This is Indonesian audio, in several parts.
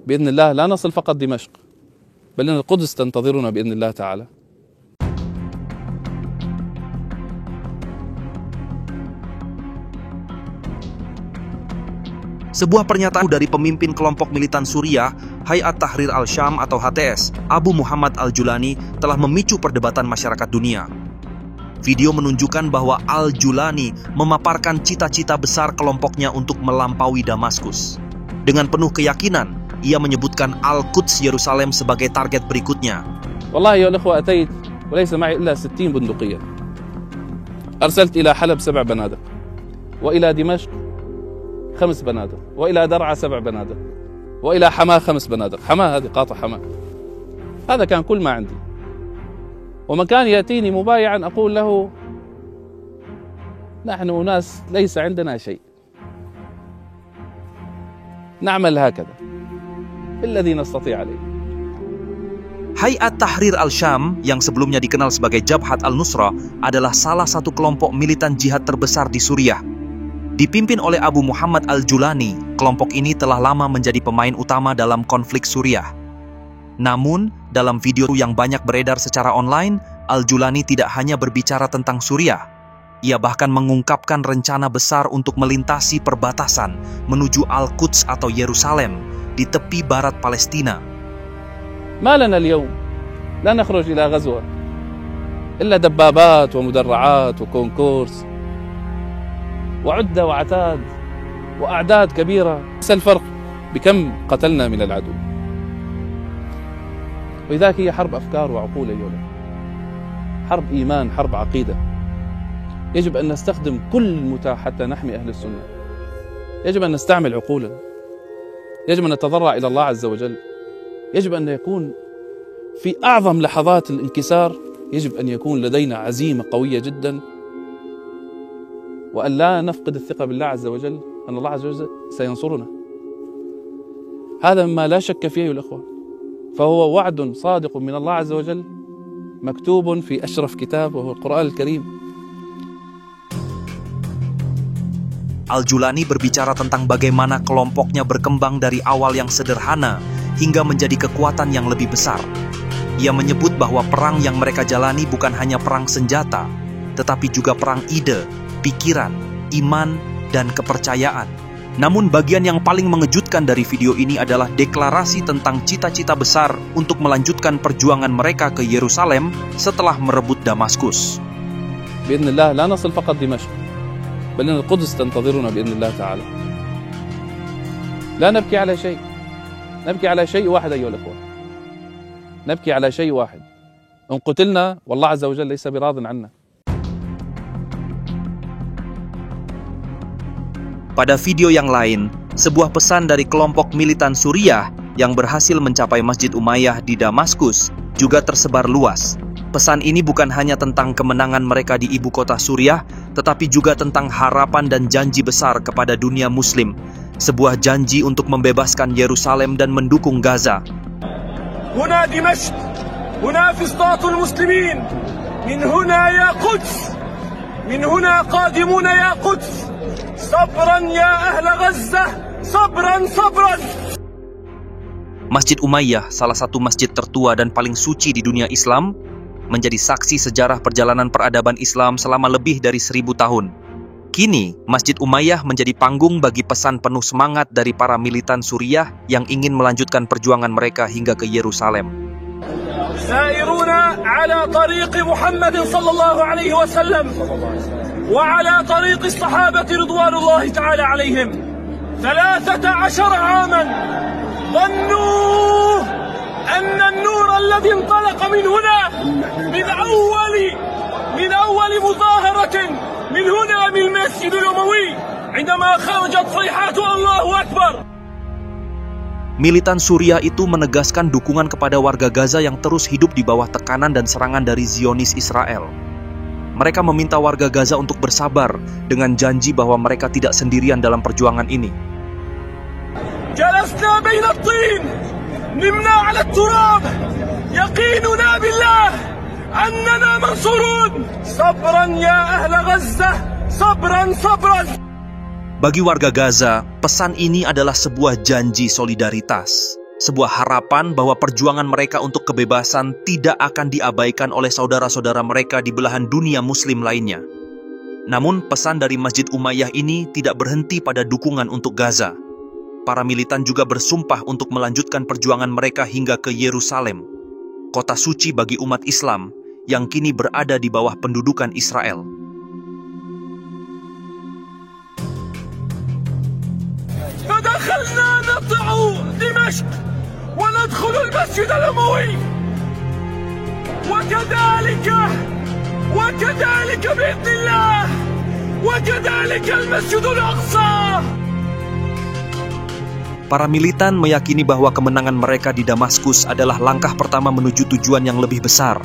بإذن الله لا نصل فقط دمشق بل إن القدس تنتظرنا بإذن الله تعالى. Sebuah pernyataan dari pemimpin kelompok militan Suriah, Hayat Tahrir Al-Syam atau HTS, Abu Muhammad Al-Julani, telah memicu perdebatan masyarakat dunia. Video menunjukkan bahwa Al-Julani memaparkan cita-cita besar kelompoknya untuk melampaui Damaskus. Dengan penuh keyakinan, ia menyebutkan Al-Quds Yerusalem sebagai target berikutnya. والله يا الأخوة أتيت وليس معي إلا 60 بندقية. أرسلت إلى حلب 7 بنادق وإلى دمشق 5 بنادق وإلى درعا 7 بنادق وإلى حماة 5 بنادق. حماة هذه قاطع حماة. هذا كان كل ما عندي. ومن كان يأتيني مبايعا أقول له نحن أناس ليس عندنا شيء نعمل هكذا بالذي نستطيع عليه. Hayat Tahrir Al-Syam yang sebelumnya dikenal sebagai Jabhat Al-Nusra adalah salah satu kelompok militan jihad terbesar di Suriah. Dipimpin oleh Abu Muhammad Al-Julani, kelompok ini telah lama menjadi pemain utama dalam konflik Suriah. Namun, dalam video yang banyak beredar secara online, Al-Julani tidak hanya berbicara tentang Suriah. Ia bahkan mengungkapkan rencana besar untuk melintasi perbatasan menuju Al-Quds atau Yerusalem di tepi barat Palestina. ما لنا اليوم لا نخرج إلى غزوة إلا دبابات ومدرعات وكونكورس وعدة وعتاد وأعداد كبيرة. بس الفرق بكم قتلنا من العدو. ولذلك هي حرب أفكار وعقول أيها الأخوة. حرب إيمان، حرب عقيدة. يجب أن نستخدم كل المتاح حتى نحمي أهل السنة. يجب أن نستعمل عقولنا. يجب أن نتضرع إلى الله عز وجل. يجب أن يكون في أعظم لحظات الانكسار يجب أن يكون لدينا عزيمة قوية جدا، وأن لا نفقد الثقة بالله عز وجل أن الله عز وجل سينصرنا. هذا مما لا شك فيه الأخوة، فهو وعد صادق من الله عز وجل مكتوب في أشرف كتاب وهو القرآن الكريم. Al-Julani berbicara tentang bagaimana kelompoknya berkembang dari awal yang sederhana hingga menjadi kekuatan yang lebih besar. Ia menyebut bahwa perang yang mereka jalani bukan hanya perang senjata, tetapi juga perang ide, pikiran, iman, dan kepercayaan. Namun bagian yang paling mengejutkan dari video ini adalah deklarasi tentang cita-cita besar untuk melanjutkan perjuangan mereka ke Yerusalem setelah merebut Damaskus. بإذن الله لا نصل فقط دمشق بل إن القدس تنتظرنا بإذن الله تعالى. لا نبكي على شيء، نبكي على شيء واحد أيها الأخوة، نبكي على شيء واحد، إن قتلنا والله عز وجل ليس براض عنا. Pada video yang lain, sebuah pesan dari kelompok militan Suriah yang berhasil mencapai Masjid Umayyah di Damaskus juga tersebar luas. Pesan ini bukan hanya tentang kemenangan mereka di ibu kota Suriah, tetapi juga tentang harapan dan janji besar kepada dunia muslim. Sebuah janji untuk membebaskan Yerusalem dan mendukung Gaza. Huna Dimashq, huna fistatul muslimin, min huna ya Quds, min huna qadimuna ya Quds, sabran ya ahla Gazzah, sabran sabran. Masjid Umayyah, salah satu masjid tertua dan paling suci di dunia Islam, menjadi saksi sejarah perjalanan peradaban Islam selama lebih dari 1000 tahun. Kini, Masjid Umayyah menjadi panggung bagi pesan penuh semangat dari para militan Suriah yang ingin melanjutkan perjuangan mereka hingga ke Yerusalem. Sairuna ala tariq Muhammad sallallahu alaihi wasallam wa ala tariq as-sahabati ridwanullah ta'ala alaihim 13 aman dhannu أن النور الذي انطلق من هنا من أول مظاهرة من هنا من المسجد الأموي عندما خرجت صيحات الله أكبر. Militan Suriah itu menegaskan dukungan kepada warga Gaza yang terus hidup di bawah tekanan dan serangan dari Zionis Israel. Mereka meminta warga Gaza untuk bersabar dengan janji bahwa mereka tidak sendirian dalam perjuangan ini. Jalasna baina at-tin نمنا على التراب يقيننا بالله أننا منصورون صبرا يا أهل غزة صبرا Bagi warga Gaza, pesan ini adalah sebuah janji solidaritas. sebuah harapan bahwa perjuangan mereka untuk kebebasan tidak akan diabaikan oleh saudara-saudara mereka di belahan dunia muslim lainnya. Namun pesan dari Masjid Umayyah ini tidak berhenti pada dukungan untuk Gaza. Para militan juga bersumpah untuk melanjutkan perjuangan mereka hingga ke Yerusalem, kota suci bagi umat Islam yang kini berada di bawah pendudukan Israel. فدخلنا نطع دمشق وندخل المسجد الأموي وكذلك بإذن الله وكذلك المسجد الأقصى. Para militan meyakini bahwa kemenangan mereka di Damaskus adalah langkah pertama menuju tujuan yang lebih besar,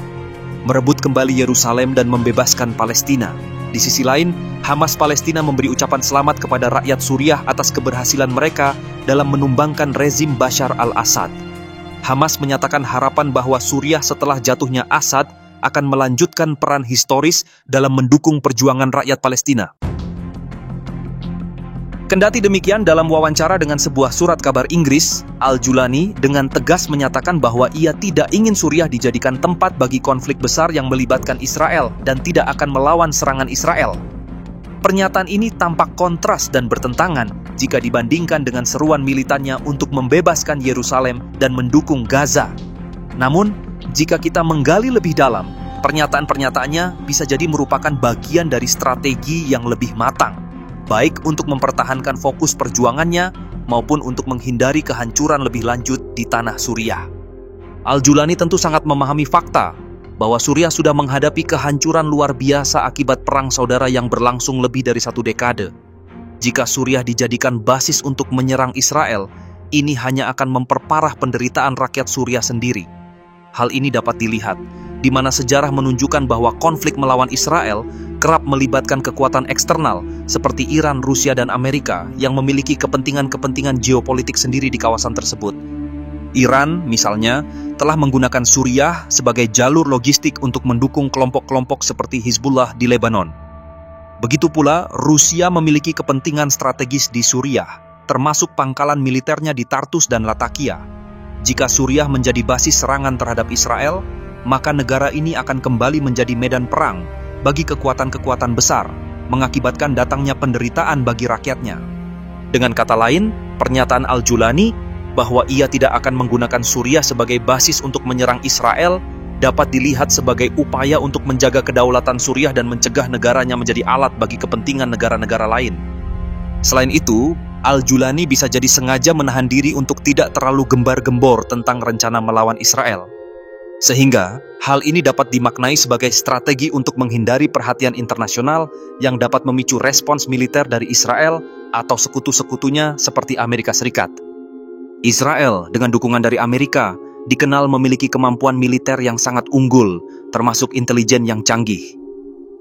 merebut kembali Yerusalem dan membebaskan Palestina. Di sisi lain, Hamas Palestina memberi ucapan selamat kepada rakyat Suriah atas keberhasilan mereka dalam menumbangkan rezim Bashar al-Assad. Hamas menyatakan harapan bahwa Suriah setelah jatuhnya Assad akan melanjutkan peran historis dalam mendukung perjuangan rakyat Palestina. Kendati demikian, dalam wawancara dengan sebuah surat kabar Inggris, Al-Julani dengan tegas menyatakan bahwa ia tidak ingin Suriah dijadikan tempat bagi konflik besar yang melibatkan Israel dan tidak akan melawan serangan Israel. Pernyataan ini tampak kontras dan bertentangan jika dibandingkan dengan seruan militannya untuk membebaskan Yerusalem dan mendukung Gaza. Namun, jika kita menggali lebih dalam, pernyataan-pernyataannya bisa jadi merupakan bagian dari strategi yang lebih matang, baik untuk mempertahankan fokus perjuangannya maupun untuk menghindari kehancuran lebih lanjut di tanah Suriah. Al-Julani tentu sangat memahami fakta bahwa Suriah sudah menghadapi kehancuran luar biasa akibat perang saudara yang berlangsung lebih dari 1 dekade. Jika Suriah dijadikan basis untuk menyerang Israel, ini hanya akan memperparah penderitaan rakyat Suriah sendiri. Hal ini dapat dilihat di mana sejarah menunjukkan bahwa konflik melawan Israel kerap melibatkan kekuatan eksternal seperti Iran, Rusia, dan Amerika yang memiliki kepentingan-kepentingan geopolitik sendiri di kawasan tersebut. Iran, misalnya, telah menggunakan Suriah sebagai jalur logistik untuk mendukung kelompok-kelompok seperti Hizbullah di Lebanon. Begitu pula, Rusia memiliki kepentingan strategis di Suriah, termasuk pangkalan militernya di Tartus dan Latakia. Jika Suriah menjadi basis serangan terhadap Israel, maka negara ini akan kembali menjadi medan perang bagi kekuatan-kekuatan besar, mengakibatkan datangnya penderitaan bagi rakyatnya. Dengan kata lain, pernyataan Al-Julani bahwa ia tidak akan menggunakan Suriah sebagai basis untuk menyerang Israel dapat dilihat sebagai upaya untuk menjaga kedaulatan Suriah dan mencegah negaranya menjadi alat bagi kepentingan negara-negara lain. Selain itu, Al-Julani bisa jadi sengaja menahan diri untuk tidak terlalu gembar-gembor tentang rencana melawan Israel. Sehingga, hal ini dapat dimaknai sebagai strategi untuk menghindari perhatian internasional yang dapat memicu respons militer dari Israel atau sekutu-sekutunya seperti Amerika Serikat. Israel, dengan dukungan dari Amerika, dikenal memiliki kemampuan militer yang sangat unggul, termasuk intelijen yang canggih.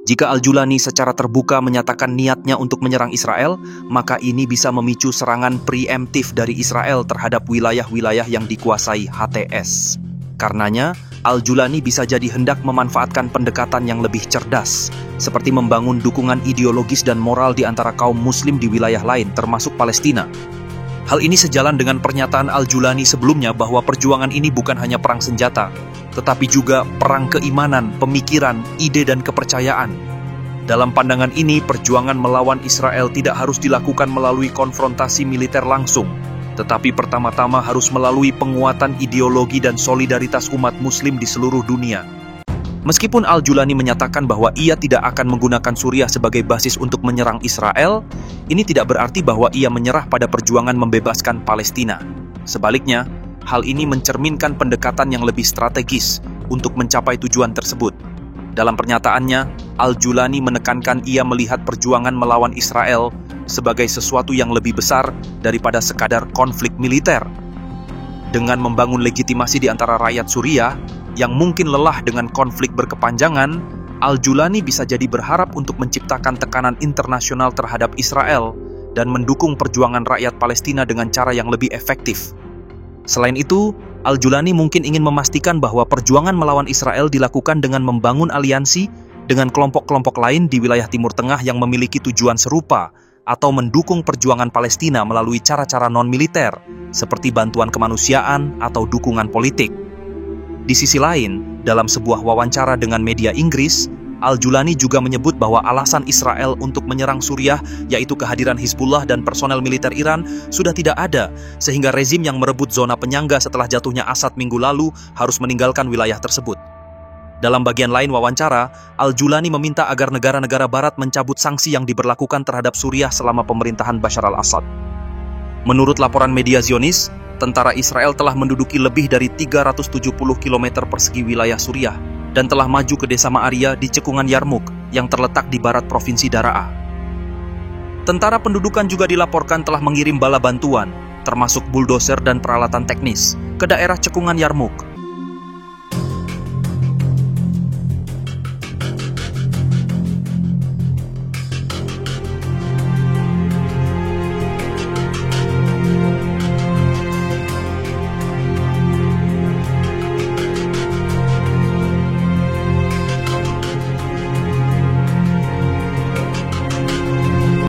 Jika Al-Julani secara terbuka menyatakan niatnya untuk menyerang Israel, maka ini bisa memicu serangan preemptif dari Israel terhadap wilayah-wilayah yang dikuasai HTS. Karenanya, Al-Julani bisa jadi hendak memanfaatkan pendekatan yang lebih cerdas, seperti membangun dukungan ideologis dan moral di antara kaum muslim di wilayah lain, termasuk Palestina. Hal ini sejalan dengan pernyataan Al-Julani sebelumnya bahwa perjuangan ini bukan hanya perang senjata, tetapi juga perang keimanan, pemikiran, ide, dan kepercayaan. Dalam pandangan ini, perjuangan melawan Israel tidak harus dilakukan melalui konfrontasi militer langsung, tetapi pertama-tama harus melalui penguatan ideologi dan solidaritas umat muslim di seluruh dunia. Meskipun Al-Julani menyatakan bahwa ia tidak akan menggunakan Suriah sebagai basis untuk menyerang Israel, ini tidak berarti bahwa ia menyerah pada perjuangan membebaskan Palestina. Sebaliknya, hal ini mencerminkan pendekatan yang lebih strategis untuk mencapai tujuan tersebut. Dalam pernyataannya, Al-Julani menekankan ia melihat perjuangan melawan Israel sebagai sesuatu yang lebih besar daripada sekadar konflik militer. Dengan membangun legitimasi di antara rakyat Suriah yang mungkin lelah dengan konflik berkepanjangan, Al-Julani bisa jadi berharap untuk menciptakan tekanan internasional terhadap Israel dan mendukung perjuangan rakyat Palestina dengan cara yang lebih efektif. Selain itu, Al-Julani mungkin ingin memastikan bahwa perjuangan melawan Israel dilakukan dengan membangun aliansi dengan kelompok-kelompok lain di wilayah Timur Tengah yang memiliki tujuan serupa, atau mendukung perjuangan Palestina melalui cara-cara non-militer, seperti bantuan kemanusiaan atau dukungan politik. Di sisi lain, dalam sebuah wawancara dengan media Inggris, Al-Julani juga menyebut bahwa alasan Israel untuk menyerang Suriah, yaitu kehadiran Hizbullah dan personel militer Iran, sudah tidak ada, sehingga rezim yang merebut zona penyangga setelah jatuhnya Assad minggu lalu harus meninggalkan wilayah tersebut. Dalam bagian lain wawancara, Al-Julani meminta agar negara-negara barat mencabut sanksi yang diberlakukan terhadap Suriah selama pemerintahan Bashar al-Assad. Menurut laporan media Zionis, tentara Israel telah menduduki lebih dari 370 km persegi wilayah Suriah dan telah maju ke desa Ma'aria di cekungan Yarmuk yang terletak di barat provinsi Daraa. Tentara pendudukan juga dilaporkan telah mengirim bala bantuan, termasuk buldoser dan peralatan teknis, ke daerah cekungan Yarmuk,